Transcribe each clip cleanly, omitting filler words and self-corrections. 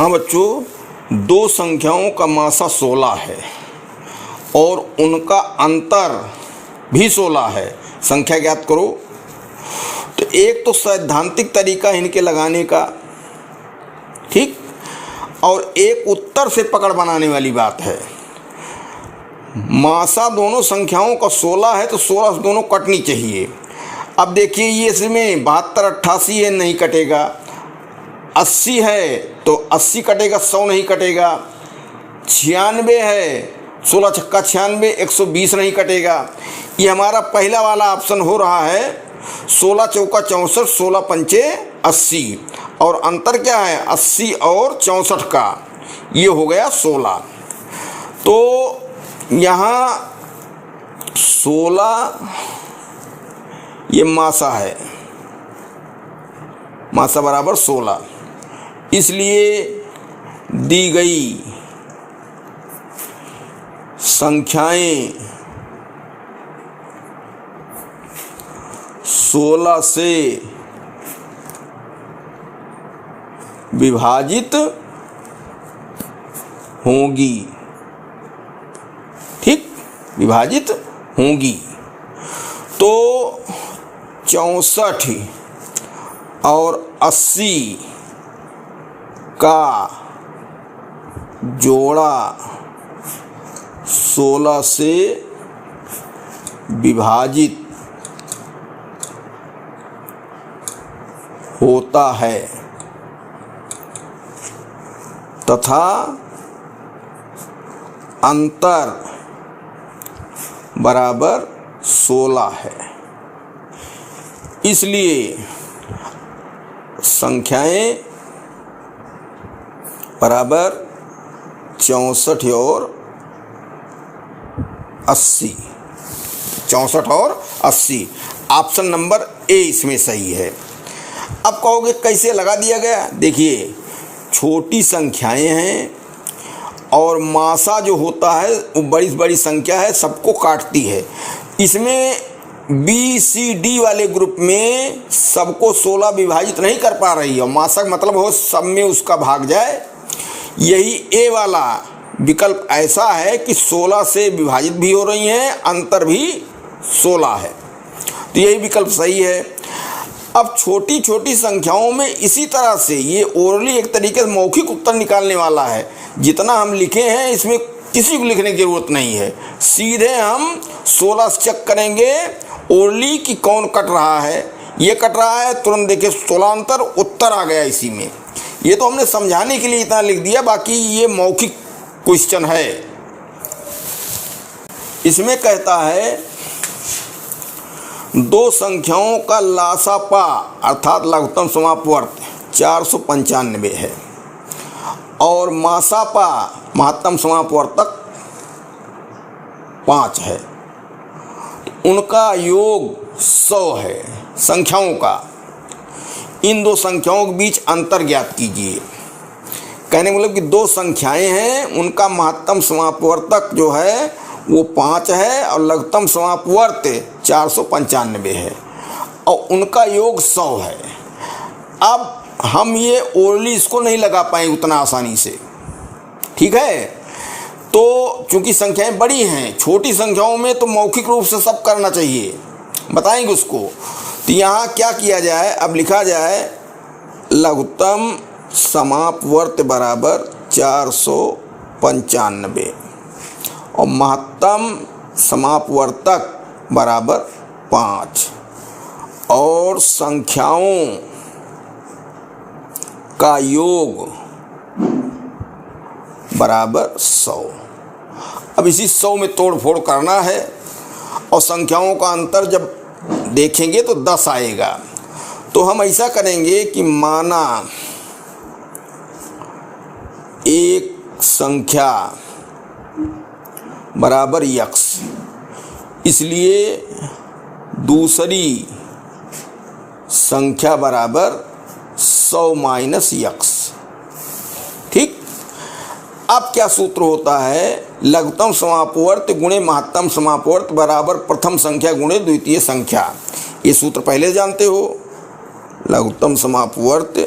हाँ बच्चों, दो संख्याओं का मासा 16 है और उनका अंतर भी 16 है। संख्या ज्ञात करो। तो एक तो सैद्धांतिक तरीका इनके लगाने का, ठीक, और एक उत्तर से पकड़ बनाने वाली बात है। मासा दोनों संख्याओं का 16 है तो 16 से दोनों कटनी चाहिए। अब देखिए, ये इसमें 72 88 है, नहीं कटेगा। 80 है तो 80 कटेगा, 100 नहीं कटेगा। 96 है, 16 छक्का 96, 120 नहीं कटेगा। ये हमारा पहला वाला ऑप्शन हो रहा है 16 चौका 64, 16 पंचे 80, और अंतर क्या है 80 और 64 का, ये हो गया 16। तो यहाँ 16 ये मासा है, मासा बराबर 16, इसलिए दी गई संख्याएं 16 से विभाजित होंगी, ठीक, विभाजित होंगी। तो 64 और 80 का जोड़ा 16 से विभाजित होता है तथा अंतर बराबर 16 है। इसलिए संख्याएं बराबर 64 और 80, 64 और 80, ऑप्शन नंबर ए इसमें सही है। अब कहोगे कैसे लगा दिया गया? देखिए, छोटी संख्याएं हैं और मासा जो होता है वो बड़ी बड़ी संख्या है, सबको काटती है। इसमें बी सी डी वाले ग्रुप में सबको 16 विभाजित नहीं कर पा रही है। मासा का मतलब हो सब में उसका भाग जाए। यही ए वाला विकल्प ऐसा है कि 16 से विभाजित भी हो रही हैं, अंतर भी 16 है, तो यही विकल्प सही है। अब छोटी छोटी संख्याओं में इसी तरह से ये ओरली एक तरीके से मौखिक उत्तर निकालने वाला है। जितना हम लिखे हैं इसमें किसी को लिखने की जरूरत नहीं है, सीधे हम 16 से चेक करेंगे ओरली कि कौन कट रहा है। ये कट रहा है, तुरंत देखिए 16 अंतर, उत्तर आ गया इसी में। ये तो हमने समझाने के लिए इतना लिख दिया, बाकी ये मौखिक क्वेश्चन है। इसमें कहता है दो संख्याओं का लासापा अर्थात लघुत्तम समापवर्त 495 है और मासापा महत्तम समापवर्तक 5 है। उनका योग 100 है संख्याओं का। इन दो संख्याओं के बीच अंतर ज्ञात कीजिए। कहने का मतलब कि दो संख्याएं हैं, उनका महत्तम समापवर्तक जो है वो 5 है और लघुत्तम समापवर्त 495 है और उनका योग 100 है। अब हम ये ओरली इसको नहीं लगा पाए उतना आसानी से, ठीक है। तो चूंकि संख्याएं बड़ी हैं, छोटी संख्याओं में तो मौखिक रूप से सब करना चाहिए, बताएंगे उसको। तो यहाँ क्या किया जाए, अब लिखा जाए लघुत्तम समापवर्त बराबर 495 और महत्तम समापवर्तक बराबर 5 और संख्याओं का योग बराबर 100। अब इसी 100 में तोड़ फोड़ करना है और संख्याओं का अंतर जब देखेंगे तो 10 आएगा। तो हम ऐसा करेंगे कि माना एक संख्या बराबर यक्स, इसलिए दूसरी संख्या बराबर 100 माइनस यक्स, ठीक। अब क्या सूत्र होता है, लघुत्तम समापवर्त गुणे महत्तम समापवर्त बराबर प्रथम संख्या गुणे द्वितीय संख्या। ये सूत्र पहले जानते हो, लघुत्तम समापवर्त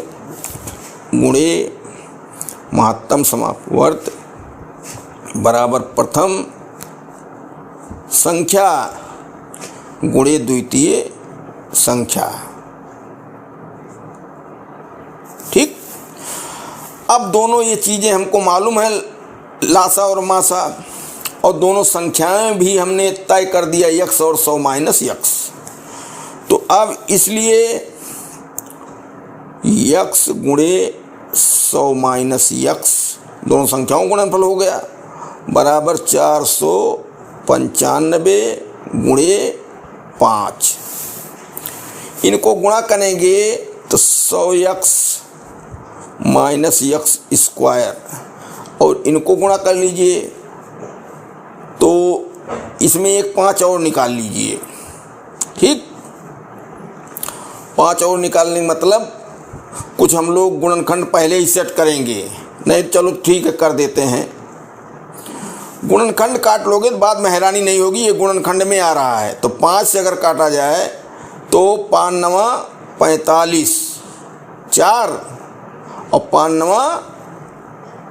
गुणे महत्तम समापवर्त बराबर प्रथम संख्या गुणे द्वितीय संख्या। ठीक। अब दोनों ये चीज़ें हमको मालूम है, लासा और मासा, और दोनों संख्याएं भी हमने तय कर दिया यक्स और 100 माइनस यक्स। तो अब इसलिए यक्स गुणे 100 माइनस यक्स दोनों संख्याओं का गुणनफल हो गया बराबर 495 गुणे 5। इनको गुणा करेंगे तो 100 यक्स माइनस यक्स स्क्वायर, और इनको गुणा कर लीजिए तो इसमें एक 5 और निकाल लीजिए। ठीक। 5 और निकालने मतलब कुछ हम लोग गुणनखंड पहले ही सेट करेंगे, नहीं चलो ठीक है कर देते हैं। गुणनखंड काट लोगे तो बाद में हैरानी नहीं होगी, ये गुणनखंड में आ रहा है। तो 5 से अगर काटा जाए तो 5 9 45, 4 और 5 9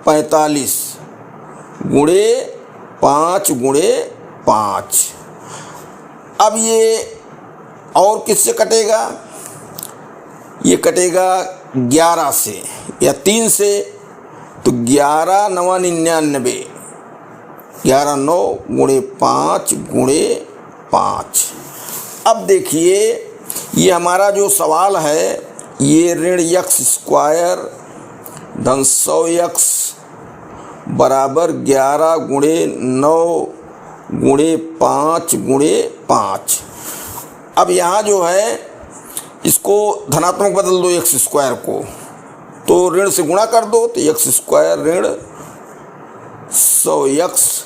45 गुणे 5 गुणे 5। अब ये और किससे कटेगा? ये कटेगा 11 से या 3 से, तो 11 9 99, 11 9 गुणे 5 गुणे 5। अब देखिए ये हमारा जो सवाल है, ये ऋण यक्स स्क्वायर धन 100 यक्स बराबर 11 गुणे 9 गुणे 5 गुणे 5। अब यहाँ जो है इसको धनात्मक बदल दो एक्स स्क्वायर को, तो ऋण से गुणा कर दो तो एक्स स्क्वायर ऋण 100 यक्स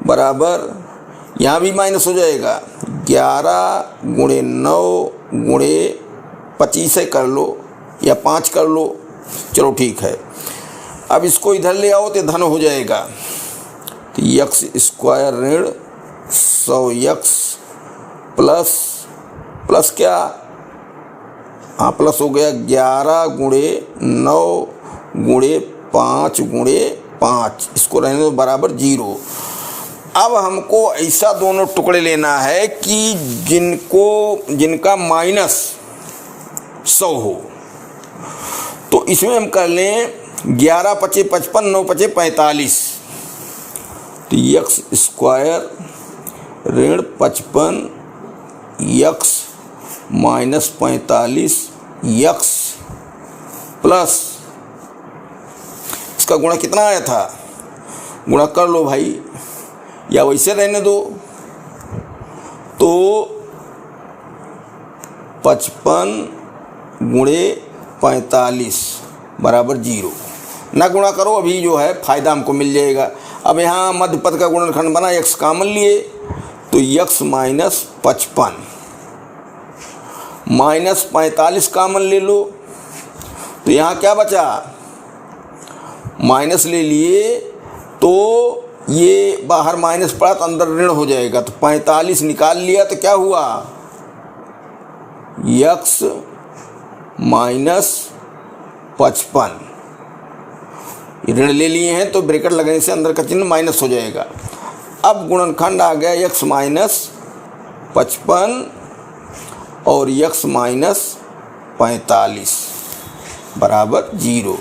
बराबर, यहाँ भी माइनस हो जाएगा 11 गुणे 9 गुणे 25 से कर लो या 5 कर लो, चलो ठीक है। अब इसको इधर ले आओ तो धन हो जाएगा, तो यक्स स्क्वायर ऋण 100 यक्स प्लस प्लस क्या, हाँ प्लस हो गया 11 गुणे 9 गुणे 5 गुणे 5, इसको रहने दो बराबर 0। अब हमको ऐसा दोनों टुकड़े लेना है कि जिनका माइनस 100 हो। तो इसमें हम कर लें 11 5 55 9 5 45, तो यक्स स्क्वायर ऋण 55 यक्स माइनस 45 यक्स प्लस, इसका गुणा कितना आया था, गुणा कर लो भाई या वैसे रहने दो। तो 55 गुणे 45 बराबर 0, ना गुणा करो, अभी जो है फायदा हमको मिल जाएगा। अब यहाँ मध्य पद का गुणनखंड बना, यक्स कॉमन लिए तो यक्स माइनस 55 माइनस 45 कॉमन ले लो, तो यहाँ क्या बचा, माइनस ले लिए तो ये बाहर माइनस पड़ा तो अंदर ऋण हो जाएगा, तो 45 निकाल लिया तो क्या हुआ, यक्स माइनस 55। ऋण ले लिए हैं तो ब्रैकेट लगने से अंदर का चिन्ह माइनस हो जाएगा। अब गुणनखंड आ गया यक्स माइनस 55 और यक्स माइनस 45 बराबर 0।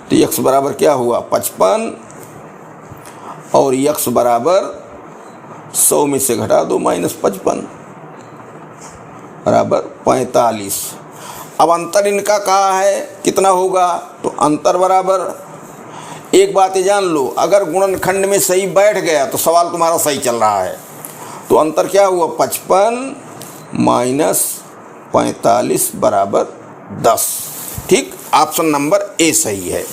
तो यक्स बराबर क्या हुआ 55 और यक्स बराबर 100 में से घटा दो माइनस 55 बराबर 45। अब अंतर इनका कहाँ है, कितना होगा, तो अंतर बराबर, एक बात ये जान लो, अगर गुणनखंड में सही बैठ गया तो सवाल तुम्हारा सही चल रहा है। तो अंतर क्या हुआ 55 माइनस 45 बराबर 10। ठीक, ऑप्शन नंबर ए सही है।